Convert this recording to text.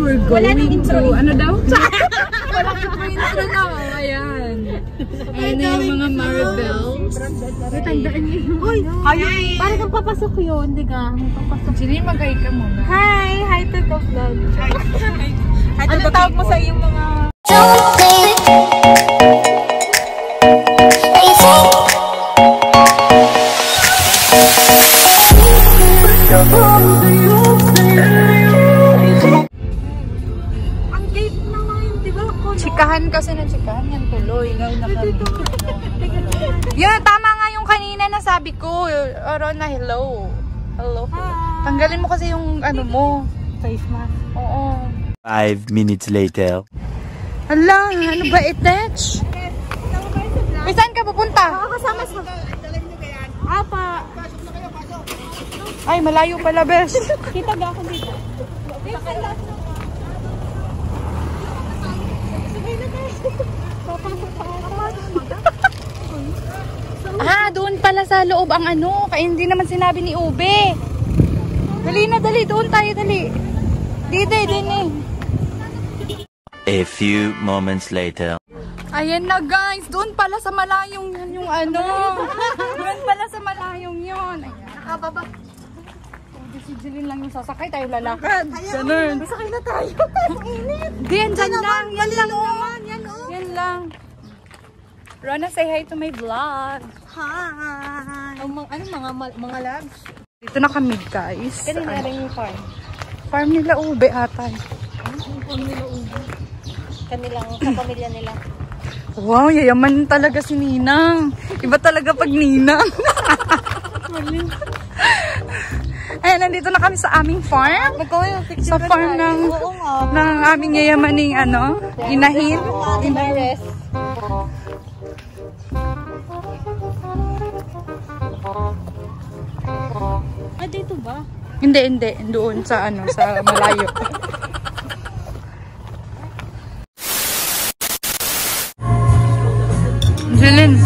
we're going to, ano daw? Wala pa intro na. Ayan. Ayan na yung mga Maribels. Tandaan niyo. Uy! Parang kang papasok yun, di ka? Papasok. Sige, mag-hi ka muna. Hi! Hi to the vlog. Ano tawag mo sa iyong mga... Chikahan kasi ng chikahan yan tuloy. Yun, tama nga yung kanina na sabi ko. Oro na hello. Hello. Tanggalin mo kasi yung ano mo. Face mask. Oo. 5 minutes later. Hala, ano ba itech? May saan ka pupunta? Kasama sa... Apa. Ay, malayo pala, bes. Kita ga ako dito. Ah, doon pala sa loob ang ano. Kaya hindi naman sinabi ni Ube. Dali na, dali. Doon tayo, dali. Dide, din eh. A few moments later. Ayan na guys. Doon pala sa malayong yun yung ano. Doon pala sa malayong yun. Ayan. Nakababa. Si Jeline lang yung sasakay. Tayo lalakad. Ganun. Masakay na tayo. Init. Diyan, dyan lang. Yan lang. Yan o. Yan lang. Rona, say hi to my vlog. Hi. Ano mga labs? Dito na kami guys. Kanina rin yung farm. Farm nila Ube ata. Farm nila Ube. Kanilang kapamilya nila. Wow, yayaman talaga si Ninang. Iba talaga pag Ninang. Ayan, nandito na kami sa aming farm. Sa farm ng aming yayamaning ano, inahin. Inares. Ah, dito ba? Hindi. Doon sa ano, sa malayo. Jeline.